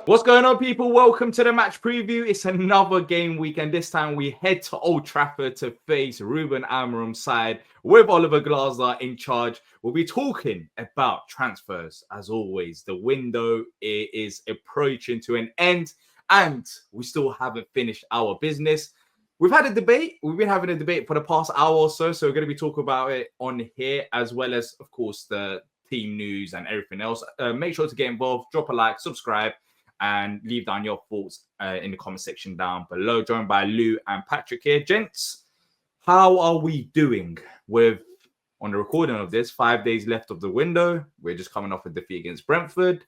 What's going on, people? Welcome to the match preview. It's another game week, and this time we head to Old Trafford to face Ruben Amorim's side with Oliver Glasner in charge. We'll be talking about transfers. As always, the window is approaching to an end, and we still haven't finished our business. We've had a debate. We've been having a debate for the past hour or so, so we're going to be talking about it on here, as well as, of course, the team news and everything else. Make sure to get involved, drop a like, subscribe, and leave down your thoughts in the comment section down below. Joined by Lou and Patrick here. Gents, how are we doing with, on the recording of this, 5 days left of the window? We're just coming off a defeat against Brentford.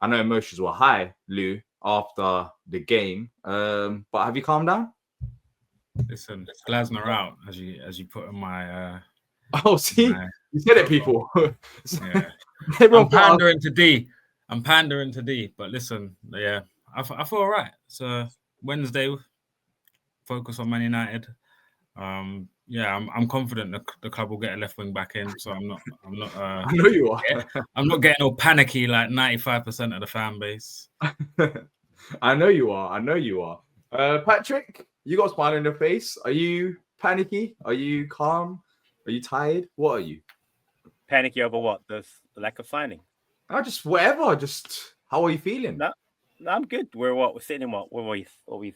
I know emotions were high, Lou, after the game, but have you calmed down? Listen, Glasner out, as you put in my... see? You said it, people. Yeah. I'm pandering to D. But listen, yeah, I feel all right. It's Wednesday. Focus on Man United. Yeah, I'm confident the club will get a left wing back in. So I'm not. I know you are. I'm not getting all panicky like 95% of the fan base. I know you are. Patrick, you got a smile on your face. Are you panicky? Are you calm? Are you tired? What are you? Panicky over what? The lack of signing? Just whatever. Just how are you feeling? No, I'm good. We're sitting in what? What are we?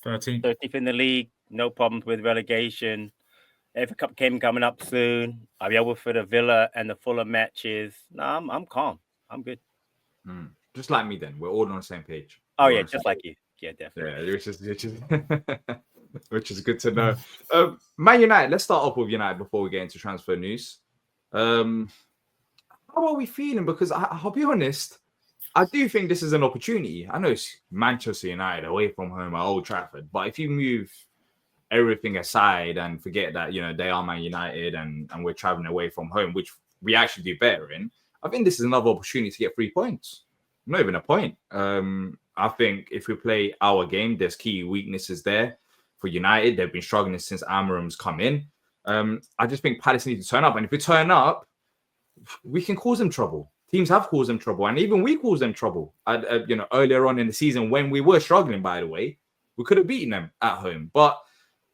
13th in the league. No problems with relegation. FA Cup game coming up soon. I'll be able for the Villa and the Fulham matches. No, I'm calm. I'm good. Just like me, then. We're all on the same page. Oh yeah, just like you. Yeah, definitely. Yeah, which is good to know. Man United. Let's start off with United before we get into transfer news. How are we feeling? Because I'll be honest, I do think this is an opportunity. I know it's Manchester United away from home at Old Trafford, but if you move everything aside and forget that, they are Man United and we're traveling away from home, which we actually do better in, I think this is another opportunity to get 3 points. Not even a point. I think if we play our game, there's key weaknesses there for United. They've been struggling since Amorim's come in. I just think Palace need to turn up. And if we turn up, we can cause them trouble. Teams have caused them trouble. And even we caused them trouble. Earlier on in the season when we were struggling, by the way, we could have beaten them at home. But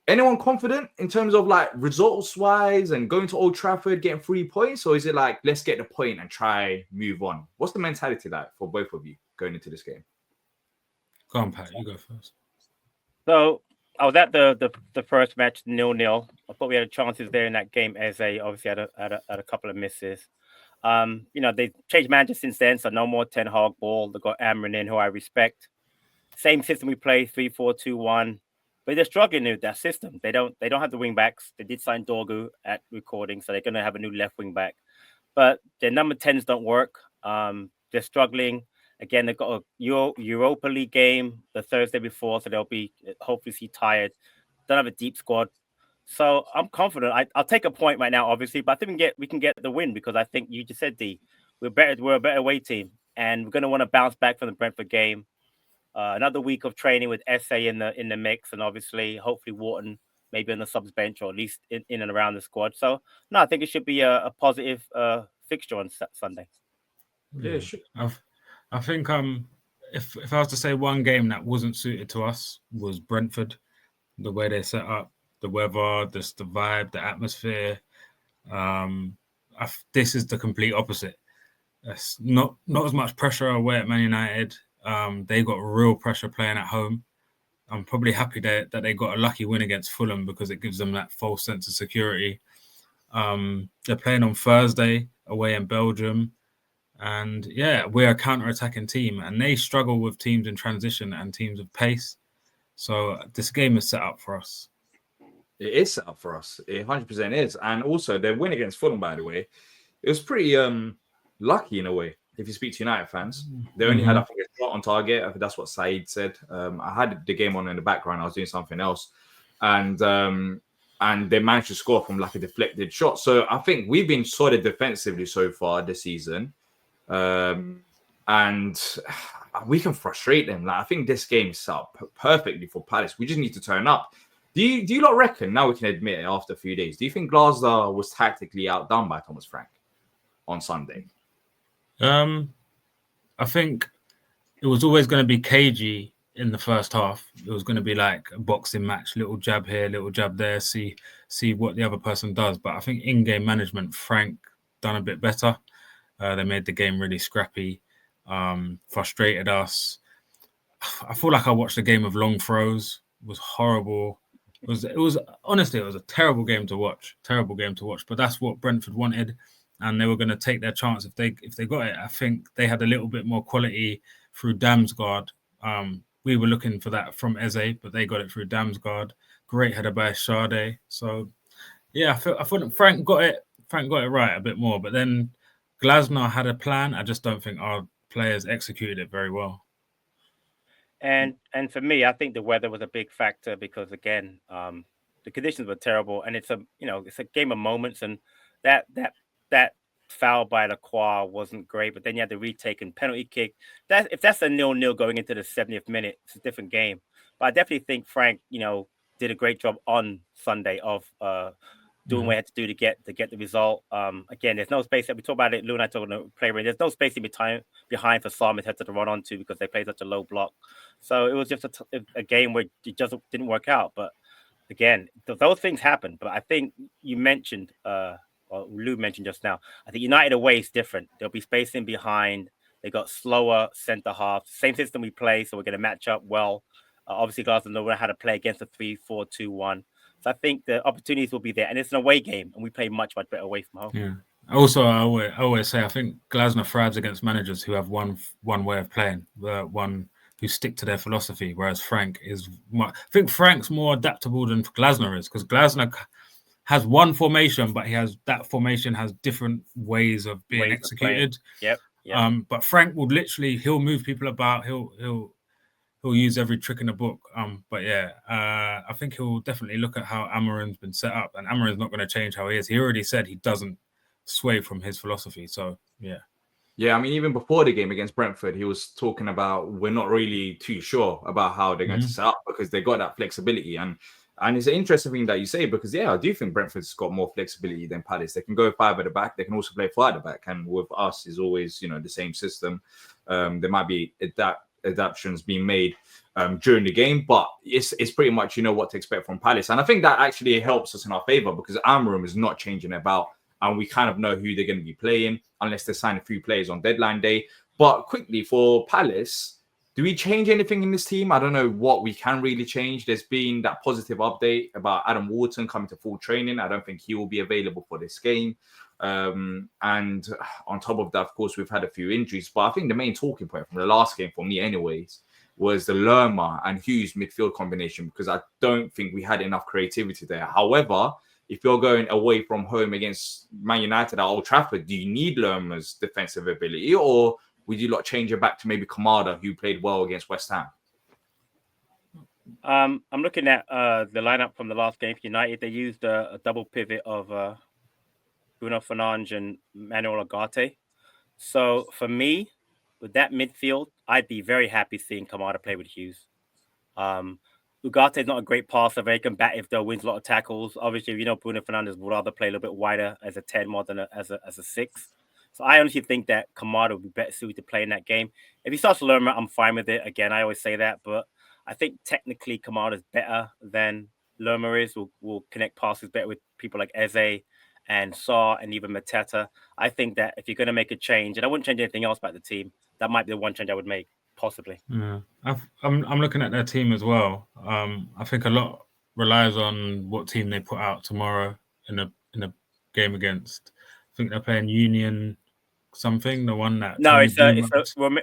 anyone confident in terms of like results-wise and going to Old Trafford, getting 3 points? Or is it like, let's get the point and try move on? What's the mentality like for both of you going into this game? Go on, Pat. You go first. So I was at the first match 0-0. I thought we had chances there in that game. Eze obviously had a couple of misses. They changed manager since then, so no more Ten Hag ball. They got Amorim in, who I respect. Same system we play, 3-4-2-1. But they're struggling with that system. They don't have the wing backs. They did sign Dorgu at recording, so they're going to have a new left wing back. But their number 10s don't work. They're struggling. Again, they've got a Europa League game the Thursday before, so they'll be hopefully tired. Don't have a deep squad. So I'm confident. I'll take a point right now, obviously, but I think we can get the win because I think you just said, D, we're a better away team, and we're going to want to bounce back from the Brentford game. Another week of training with SA in the mix, and obviously, hopefully, Wharton maybe on the subs bench or at least in and around the squad. So, no, I think it should be a positive fixture on Sunday. Yeah, sure. I think if I was to say one game that wasn't suited to us was Brentford, the way they set up, the weather, the vibe, the atmosphere. This is the complete opposite. It's not as much pressure away at Man United. They got real pressure playing at home. I'm probably happy that they got a lucky win against Fulham because it gives them that false sense of security. They're playing on Thursday away in Belgium. And yeah, we're a counter-attacking team and they struggle with teams in transition and teams of pace. So this game is set up for us. It is set up for us. It 100% is. And also their win against Fulham, by the way, it was pretty lucky in a way. If you speak to United fans, they only had, I think, a shot on target. I think that's what Said said. I had the game on in the background. I was doing something else. And they managed to score from like a deflected shot. So I think we've been solid defensively so far this season. And we can frustrate them. Like, I think this game is set up perfectly for Palace. We just need to turn up. Do you not reckon, now we can admit it after a few days, do you think Glasner was tactically outdone by Thomas Frank on Sunday? I think it was always going to be cagey in the first half. It was going to be like a boxing match, little jab here, little jab there, see what the other person does. But I think in-game management, Frank done a bit better. They made the game really scrappy, frustrated us. I feel like I watched a game of long throws. It was horrible. It was honestly, it was a terrible game to watch. But that's what Brentford wanted, and they were going to take their chance if they got it. I think they had a little bit more quality through Damsgaard. We were looking for that from Eze, but they got it through Damsgaard. Great header by Sade. So yeah, I thought Frank got it right a bit more. But then Glasner had a plan. I just don't think our players executed it very well. And for me, I think the weather was a big factor because again, the conditions were terrible, and it's a game of moments, and that foul by Lacroix wasn't great, but then you had the retake and penalty kick. If that's a 0-0 going into the 70th minute, it's a different game. But I definitely think Frank, did a great job on Sunday of doing what he had to do to get the result. Again, there's no space that we talk about it. Lou and I talk about the play rate. There's no space in behind for Salmon to run onto because they play such a low block. So it was just a game where it just didn't work out. But again, those things happen. But I think you mentioned, or Lou mentioned just now, I think United away is different. There'll be spacing behind. They got slower centre half. Same system we play, so we're going to match up well. Obviously, Glasgow know how to play against a 3-4-2-1. So I think the opportunities will be there, and it's an away game, and we play much better away from home. Yeah. Also, I always say I think Glasner thrives against managers who have one way of playing, one who stick to their philosophy. Whereas Frank is, I think Frank's more adaptable than Glasner is, because Glasner has one formation, but that formation has different ways of being executed. Yep. But Frank will he'll move people about. He'll use every trick in the book. But yeah, I think he'll definitely look at how Amorim's been set up, and Amorim's not going to change how he is. He already said he doesn't sway from his philosophy. So yeah. Yeah, I mean, even before the game against Brentford, he was talking about we're not really too sure about how they're going to set up because they got that flexibility. And it's an interesting thing that you say because, yeah, I do think Brentford's got more flexibility than Palace. They can go 5 at the back. They can also play 4 at the back. And with us, is always, the same system. There might be adaptations being made during the game, but it's pretty much what to expect from Palace. And I think that actually helps us in our favor because Amorim is not changing about, and we kind of know who they're going to be playing unless they sign a few players on deadline day. But quickly for Palace, do we change anything in this team? I don't know what we can really change. There's been that positive update about Adam Wharton coming to full training. I don't think he will be available for this game. And on top of that, of course, we've had a few injuries. But I think the main talking point from the last game for me anyways was the Lerma and Hughes midfield combination because I don't think we had enough creativity there. However, if you're going away from home against Man United at Old Trafford, do you need Lerma's defensive ability or would you change it back to maybe Kamada, who played well against West Ham? I'm looking at the lineup from the last game for United. They used a double pivot of Bruno Fernandes and Manuel Ugarte. So for me, with that midfield, I'd be very happy seeing Kamada play with Hughes. Ugarte is not a great passer, very combative though, wins a lot of tackles. Obviously, Bruno Fernandes would rather play a little bit wider as a 10 more than as a 6. So I honestly think that Kamada would be better suited to play in that game. If he starts Lerma, I'm fine with it. Again, I always say that, but I think technically Kamada is better than Lerma is. Will connect passes better with people like Eze and Saw and even Mateta. I think that if you're going to make a change, and I wouldn't change anything else about the team, that might be the one change I would make, possibly. Yeah, I'm looking at their team as well. I think a lot relies on what team they put out tomorrow in a game against. I think they're playing Union something. The one that it's a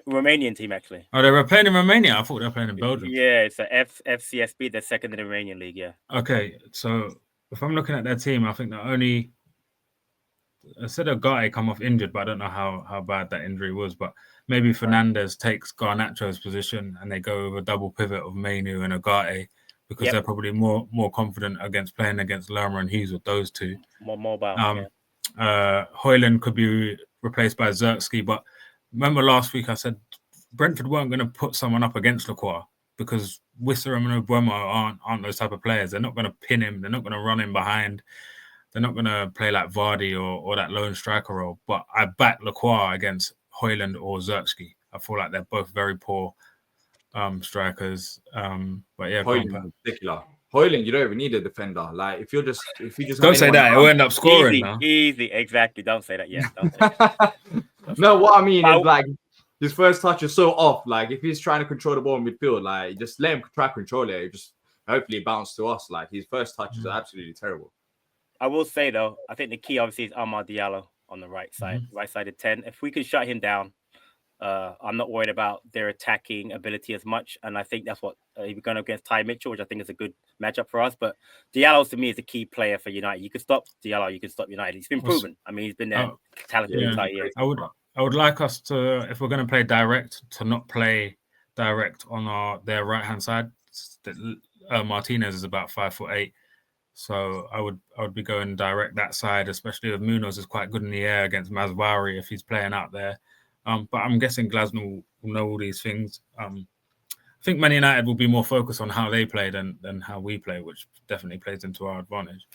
Romanian team actually. Oh, they were playing in Romania. I thought they were playing in Belgium. Yeah, it's a FCSB. They're second in the Romanian league. Yeah. Okay, so if I'm looking at their team, I think I said Ugarte come off injured, but I don't know how bad that injury was. But maybe Fernandes takes Garnacho's position and they go with a double pivot of Mainu and Ugarte because they're probably more confident against playing against Lerma and Hughes with those two. More mobile. Højlund could be replaced by Zirkzee, but remember last week I said Brentford weren't going to put someone up against Lacroix because Wisseram and Obama aren't those type of players. They're not going to pin him. They're not going to run him behind. They're not going to play like Vardy or that lone striker role. But I back Lacroix against Højlund or Zirkzee. I feel like they're both very poor strikers. But yeah, go on, Hoyland Pat. in particular. Hoyland, you don't even need a defender. Like if you just Don't say that. It will end up scoring Easy, now. easy, exactly. Don't say that yet. Don't say that. No, what I mean But is like his first touch is so off. Like if he's trying to control the ball in midfield, like just let him try to control it. It just hopefully bounce to us. Like his first touch is absolutely terrible. I will say though, I think the key obviously is Amad Diallo on the right side, right side of 10. If we can shut him down, I'm not worried about their attacking ability as much. And I think that's what if we're going against Ty Mitchell, which I think is a good matchup for us. But Diallo to me is a key player for United. You could stop Diallo, you can stop United. He's been proven. I mean, he's been there talented the entire year. I would like us to, if we're going to play direct, to not play direct on their right hand side. Martinez is about 5'8", so I would be going direct that side, especially if Munoz is quite good in the air against Mazwari if he's playing out there. But I'm guessing Glasner will know all these things. I think Man United will be more focused on how they play than how we play, which definitely plays into our advantage.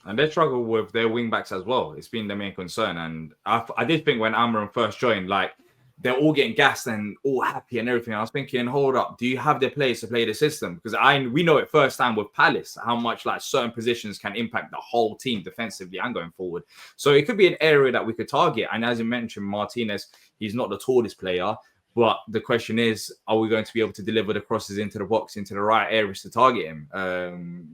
And they struggle with their wing backs as well. It's been the main concern. And I did think when Amram first joined, like they're all getting gassed and all happy and everything. I was thinking, hold up, do you have the players to play the system? Because we know it firsthand with Palace how much like certain positions can impact the whole team defensively and going forward. So it could be an area that we could target. And as you mentioned, Martinez, he's not the tallest player. But the question is, are we going to be able to deliver the crosses into the box, into the right areas to target him?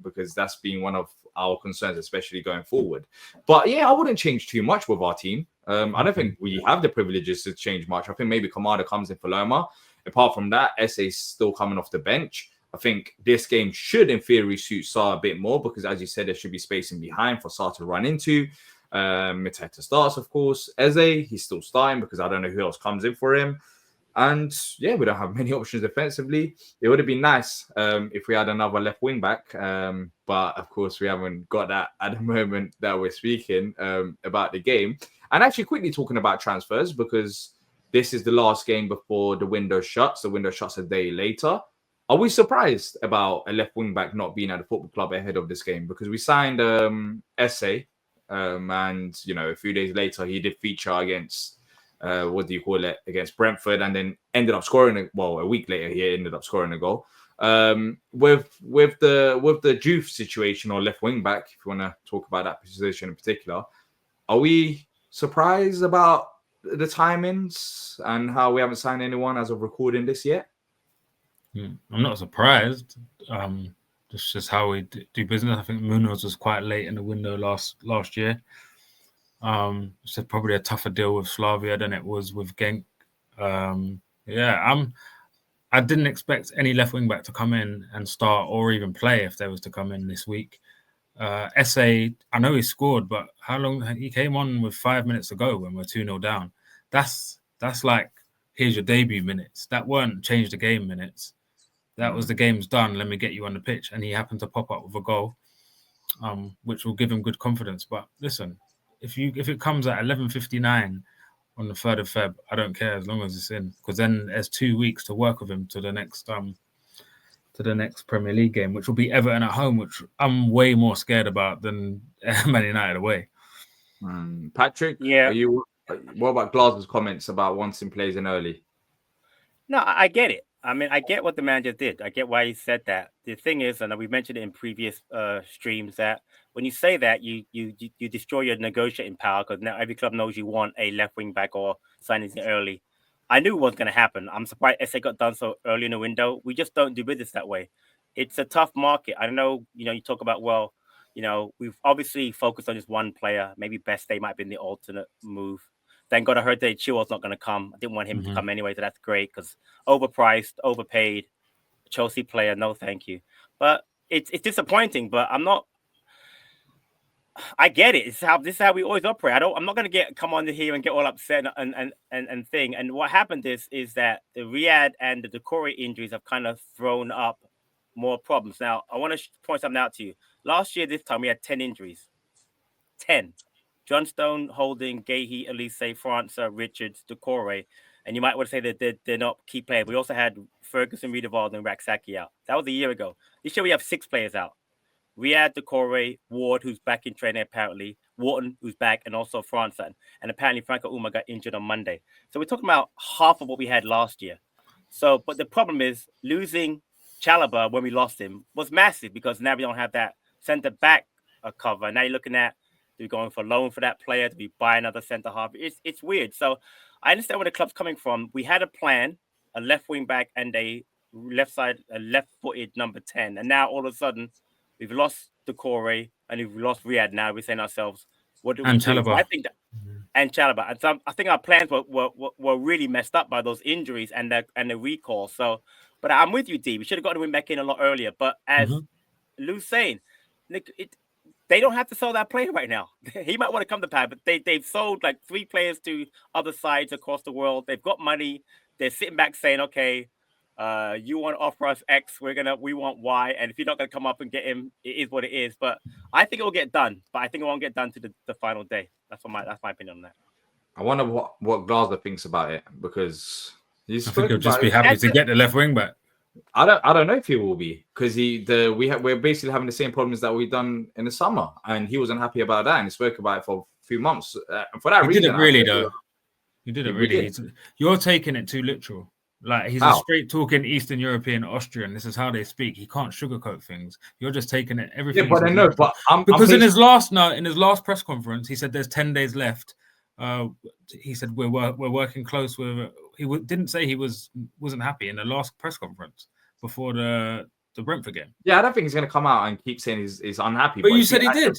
Because that's been one of our concerns, especially going forward. But yeah, I wouldn't change too much with our team. I don't think we have the privileges to change much. I think maybe Kamada comes in for Loma. Apart from that, Esse's still coming off the bench. I think this game should, in theory, suit Sarr a bit more because, as you said, there should be spacing behind for Sarr to run into. Mateta starts, of course. Eze, he's still starting because I don't know who else comes in for him. And yeah, we don't have many options defensively. It would have been nice if we had another left wing back. But of course, we haven't got that at the moment that we're speaking about the game. And actually quickly talking about transfers, because this is the last game before the window shuts. The window shuts a day later. Are we surprised about a left wing back not being at the football club ahead of this game? Because we signed Esse, and you know, a few days later he did feature against against Brentford, and then ended up scoring. A week later he ended up scoring a goal. With the Juve situation or left wing back, if you want to talk about that position in particular, are we surprised about the timings and how we haven't signed anyone as of recording this yet? I'm not surprised. Just how we do business. I think Munoz was quite late in the window last year. So probably a tougher deal with Slavia than it was with Genk. I didn't expect any left wing back to come in and start or even play if there was to come in this week. Esse, I know he scored, but how long he came on with 5 minutes to go when we're 2-0 down. That's like, here's your debut minutes. That weren't change the game minutes. That was the game's done. Let me get you on the pitch. And he happened to pop up with a goal, which will give him good confidence. But listen, if it comes at 11:59 on the 3rd of Feb, I don't care as long as it's in, because then there's 2 weeks to work with him to the next Premier League game, which will be Everton at home, which I'm way more scared about than Man United away. Patrick, what about Glasgow's comments about wanting players in early? No, I get it. I mean, I get what the manager did. I get why he said that. The thing is, and we mentioned it in previous streams, that when you say that, you destroy your negotiating power, because now every club knows you want a left wing back or signings early. I knew it wasn't going to happen. I'm surprised Esse got done so early in the window. We just don't do business that way. It's a tough market. I don't know, you talk about, we've obviously focused on just one player. Maybe Best Day might have been the alternate move. Thank God I heard that Chilwell's not going to come. I didn't want him to come anyway, so that's great, because overpriced, overpaid, Chelsea player, no thank you. But it's disappointing, but I'm not. I get it. This is how we always operate. I'm not going to come on here and get all upset and thing. And what happened is that the Riyad and the Doucouré injuries have kind of thrown up more problems. Now, I want to point something out to you. Last year, this time, we had 10 injuries. 10. John Stone, Holding, Gahey, Elise, França, Richards, Doucouré. And you might want to say that they're not key players. We also had Ferguson, Riedewald, and Rak-Sakyi out. That was a year ago. This year, we have 6 players out. Riyad, Doucouré, Ward, who's back in training apparently, Wharton, who's back, and also Franson. And apparently Franco Uma got injured on Monday. So we're talking about half of what we had last year. So, but the problem is losing Chalobah when we lost him was massive because now we don't have that centre back cover. Now you're looking at, do we going for loan for that player? Do we buy another centre half? It's weird. So I understand where the club's coming from. We had a plan, a left wing back and a left-footed number 10. And now all of a sudden we've lost Decore and we've lost Riyad. Now we're saying to ourselves, what do we do? Chalobah. I think that, and Chalobah. And so I think our plans were really messed up by those injuries and the recall. So, but I'm with you, D. We should have got to win back in a lot earlier. But as Lou's saying, Nick, they don't have to sell that player right now. He might want to come to Pad, but they've sold like 3 players to other sides across the world. They've got money. They're sitting back saying, okay, you want to offer us X, we want Y, and if you're not going to come up and get him, it is what it is. But I think it will get done. But I think it won't get done to the final day. That's my opinion on that. I wonder what Glasner thinks about it because I think he'll just be happy to get the left wing back. I don't know if he will be because we're basically having the same problems that we've done in the summer, and he wasn't happy about that, and he spoke about it for a few months. For that reason, didn't really though. You didn't really. You're taking it too literal. Like he's a straight talking Eastern European Austrian. This is how they speak. He can't sugarcoat things. You're just taking it everything. Yeah, but I know. But because in his last press conference, he said there's 10 days left. He said we're working close with. He didn't say he wasn't happy in the last press conference before the Brentford game. Yeah, I don't think he's going to come out and keep saying he's unhappy. But you said he did.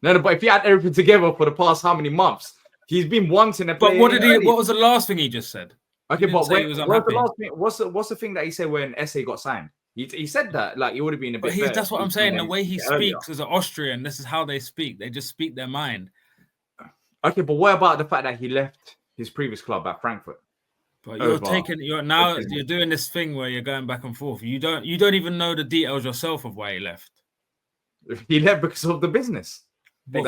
No, but if he had everything together for the past how many months, he's been wanting to play. But what was the last thing he just said? Okay, but what's the thing that he said when Esse got signed? He said that like it would have been a bit. But that's what I'm saying. The way he speaks as an Austrian, this is how they speak. They just speak their mind. Okay, but what about the fact that he left his previous club at Frankfurt? But you're doing this thing where you're going back and forth. You don't even know the details yourself of why he left. He left because of the business. They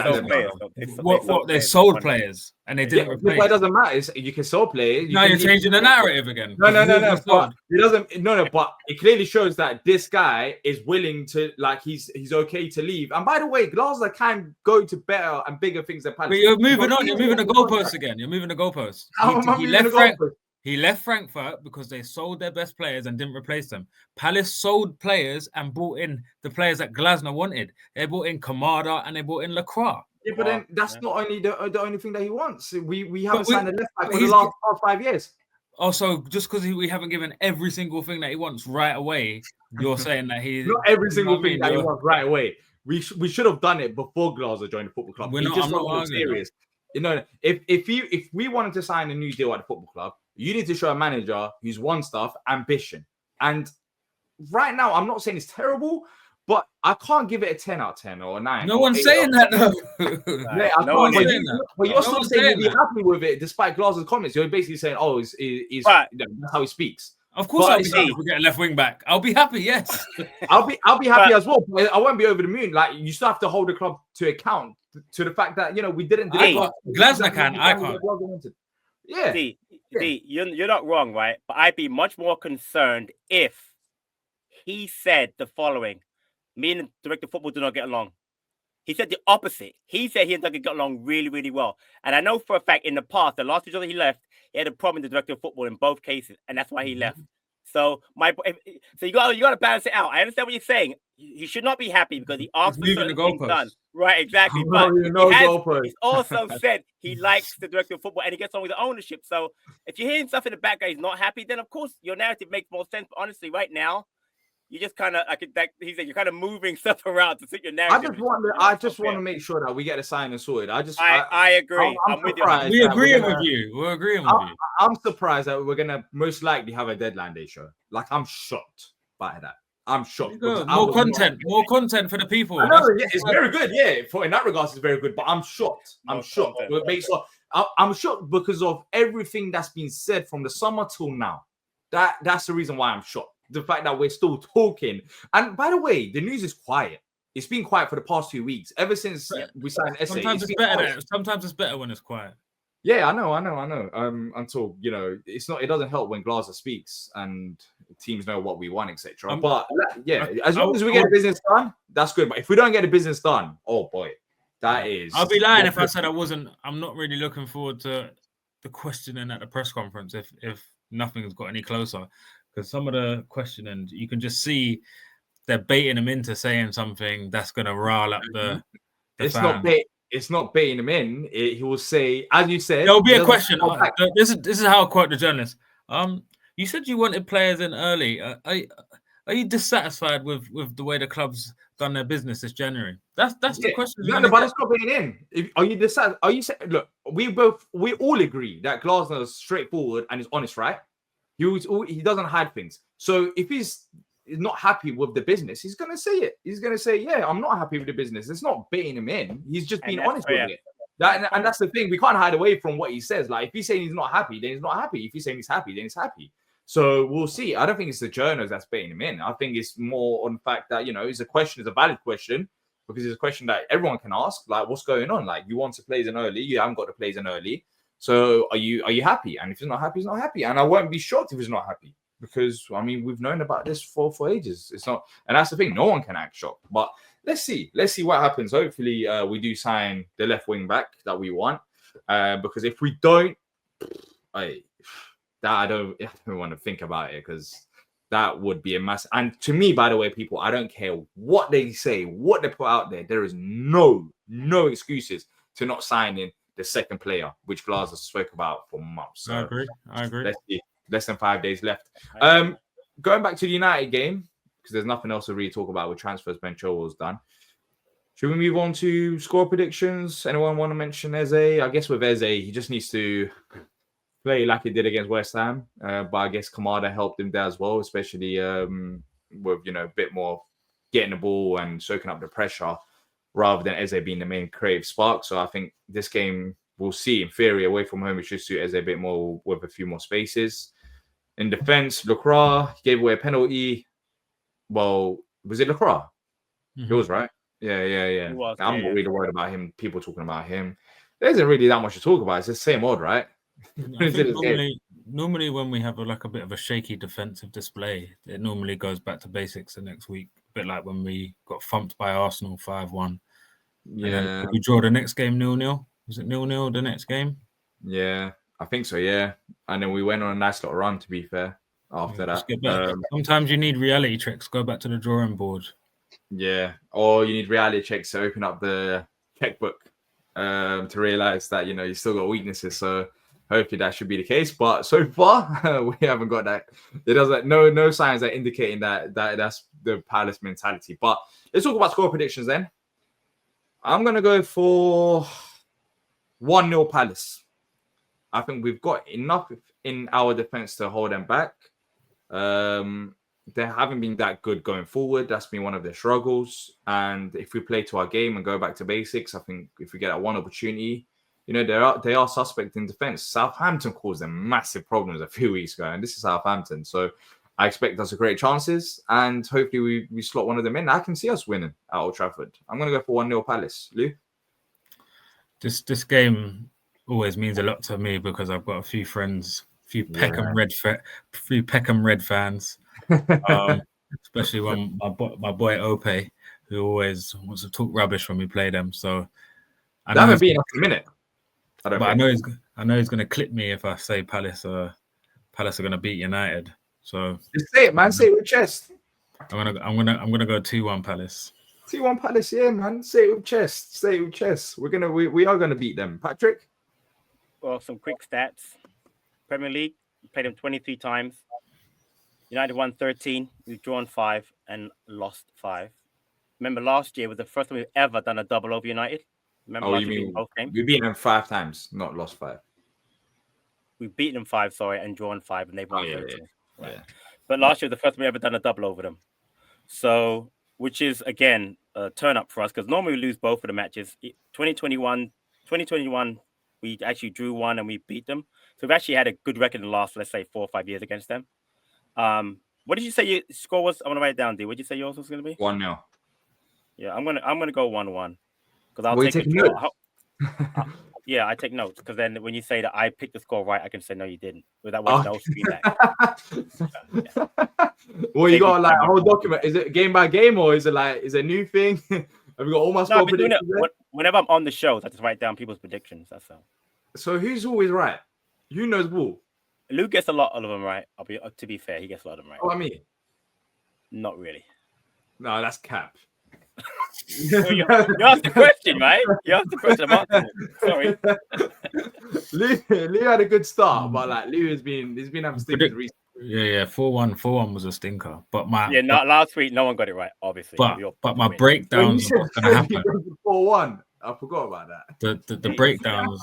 sold players and they didn't replace. But it doesn't matter. You can sell players. Now you're changing the narrative again. No. But it doesn't. No. But it clearly shows that this guy is willing to, like, he's okay to leave. And by the way, Glasner can go to better and bigger things than Palace. But you're moving on. You're moving the goalposts again. You're moving the goalposts. He left Frankfurt because they sold their best players and didn't replace them. Palace sold players and brought in the players that Glasner wanted. They brought in Kamada and they brought in Lacroix. Yeah, but then that's not only the only thing that he wants. We haven't signed a left back for the last 5 years. Also, just because we haven't given every single thing that he wants right away, you're saying that he's not every single thing that he wants right away. We should have done it before Glasner joined the football club. I'm not serious. You know, if we wanted to sign a new deal at the football club, you need to show a manager who's won stuff, ambition. And right now, I'm not saying it's terrible, but I can't give it a 10 out of 10 or a 9. No one's saying that, though. But you're still saying you'll be happy with it despite Glasner's comments. You're basically saying, he's right. That's how he speaks. Of course, I'll be happy if we get a left wing back. I'll be happy, yes. I'll be happy as well. But I won't be over the moon. Like, you still have to hold the club to account to the fact that, we didn't. Glasner can, I can't. Yeah. D, you're not wrong, right? But I'd be much more concerned if he said the following: me and the director of football do not get along. He said the opposite. He said he and Doug get along really, really well. And I know for a fact in the past, the last two times he left, he had a problem with the director of football in both cases, and that's why he left. So you got to balance it out. I understand what you're saying. He should not be happy because he asked for certain things done. Right, exactly. But he's also said he likes the director of football and he gets on with the ownership. So if you're hearing stuff in the background, he's not happy, then of course your narrative makes more sense. But honestly, right now, you just kind of he said you're kind of moving stuff around to suit your narrative. I just want to make sure that we get a sign and sorted. I agree. I'm with you. We agree with you. We're agreeing with you. I'm surprised that we're gonna most likely have a deadline day show. Like, I'm shocked by that. I'm shocked. More content for the people. I know, it's very good. Yeah, in that regards, it's very good. But I'm shocked. I'm shocked because of everything that's been said from the summer till now. That's the reason why I'm shocked. The fact that we're still talking. And by the way, the news is quiet. It's been quiet for the past 2 weeks. Ever since we signed Esse. Sometimes it's better when it's quiet. Yeah, I know. Until it doesn't help when Glasner speaks and teams know what we want, etc. But as long as we get the business done, that's good. But if we don't get the business done, oh boy, That is. I'll be lying if I said I'm not really looking forward to the questioning at the press conference if nothing's got any closer. Because some of the questioning, you can just see they're baiting him into saying something that's going to rile up the It's fans. It's not baiting him in. He will say, as you said, There'll be a question. This is how I quote the journalist. You said you wanted players in early. Are you dissatisfied with the way the club's done their business this January? That's the question. No, but it's not baiting in. Are you dissatisfied? Are you saying? Look, we all agree that Glasner is straightforward and is honest, right? He doesn't hide things. So if he's not happy with the business, he's going to say it. He's going to say, yeah, I'm not happy with the business. It's not baiting him in. He's just being honest with it. And that's the thing. We can't hide away from what he says. Like, if he's saying he's not happy, then he's not happy. If he's saying he's happy, then he's happy. So we'll see. I don't think it's the journals that's baiting him in. I think it's more on the fact that, it's a valid question, because it's a question that everyone can ask. Like, what's going on? Like, you want to play in early. You haven't got the players in early. So are you happy? And if he's not happy, he's not happy. And I won't be shocked if he's not happy. Because we've known about this for ages. It's not, and that's the thing. No one can act shocked. But let's see what happens. Hopefully, we do sign the left wing back that we want. Because if we don't, I don't want to think about it, because that would be a mess. And to me, by the way, people, I don't care what they say, what they put out there. There is no excuses to not signing the second player, which Glazer spoke about for months. So I agree. Let's see. Less than 5 days left. Going back to the United game, because there's nothing else to really talk about with transfers. Ben Chilwell's done. Should we move on to score predictions? Anyone want to mention Eze? I guess with Eze, he just needs to play like he did against West Ham. But I guess Kamada helped him there as well, especially with a bit more getting the ball and soaking up the pressure, rather than Eze being the main creative spark. So I think this game, we'll see, in theory, away from home, it should suit Eze a bit more with a few more spaces. In defense, Lacroix gave away a penalty. Well, was it Lacroix? Mm-hmm. He was, right? Yeah. He was, I'm not really worried about him. People talking about him. There isn't really that much to talk about. It's the same odd, right? Normally when we have a bit of a shaky defensive display, it normally goes back to basics the next week. A bit like when we got thumped by Arsenal 5-1. Yeah. Did we draw the next game 0-0? Was it 0-0 the next game? Yeah, I think so, yeah. And then we went on a nice little run, to be fair, after that. Sometimes you need reality checks. Go back to the drawing board. Yeah, or you need reality checks to open up the checkbook to realize that, you still got weaknesses. So hopefully that should be the case. But so far, we haven't got that. There doesn't no signs are indicating that that's the Palace mentality. But let's talk about score predictions then. I'm going to go for 1-0 Palace. I think we've got enough in our defense to hold them back. They haven't been that good going forward. That's been one of their struggles. And if we play to our game and go back to basics, I think if we get that one opportunity, they are suspect in defense. Southampton caused them massive problems a few weeks ago, and this is Southampton. So I expect us to create chances, and hopefully we slot one of them in. I can see us winning at Old Trafford. I'm going to go for 1-0 Palace. Lou? This game always means a lot to me because I've got a few friends, Peckham Red fans, especially when my boy Ope, who always wants to talk rubbish when we play them. So that haven't been up a minute. I know he's going to clip me if I say Palace are going to beat United. So just say it, man. Say it with chest. I'm gonna go 2-1 Palace. 2-1 Palace, yeah, man. Say it with chest. Say it with chest. We are gonna beat them. Patrick? Well, some quick stats. Premier League, played them 23 times. United won 13, we've drawn 5 and lost 5. Remember last year was the first time we've ever done a double over United. Remember you mean both games? We've beaten them 5 times, not lost 5. We've beaten them 5, and drawn 5, and they've won 13. Yeah. Right. Yeah. But last year was the first time we ever done a double over them. So, which is, again, a turn up for us, because normally we lose both of the matches. 2021, we actually drew 1 and we beat them. So we've actually had a good record in the last, let's say, 4 or 5 years against them. What did you say your score was? I'm going to write it down, D. What did you say yours was going to be? 1-0. Yeah, I'm gonna go 1-1. Because I'll take I take notes, because then when you say that I picked the score right, I can say no, you didn't. Without no feedback. Well, you got like a whole document. Is it game by game, or is it a new thing? Have you got all my No, score I've been doing it predictions there? whenever I'm on the shows. I just write down people's predictions. That's all. So who's always right? You knows ball. Lou gets a lot of them right. To be fair, he gets a lot of them right. Oh, I mean, Not really. no, that's cap. Well, you asked the question, right? You asked the question. I'm answering it. Sorry. Lou had a good start, but like Lou he's been having stinkers recently. Yeah, 4-1 was a stinker. But Last week no one got it right, obviously. But my breakdowns of what's gonna happen. 4-1. I forgot about that. The breakdowns.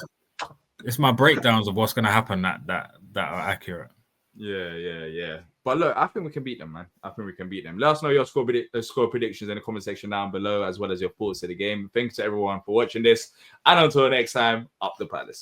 It's my breakdowns of what's gonna happen that are accurate. Yeah. But look, I think we can beat them, man. I think we can beat them. Let us know your score predictions in the comment section down below, as well as your thoughts of the game. Thanks to everyone for watching this. And until next time, up the Palace.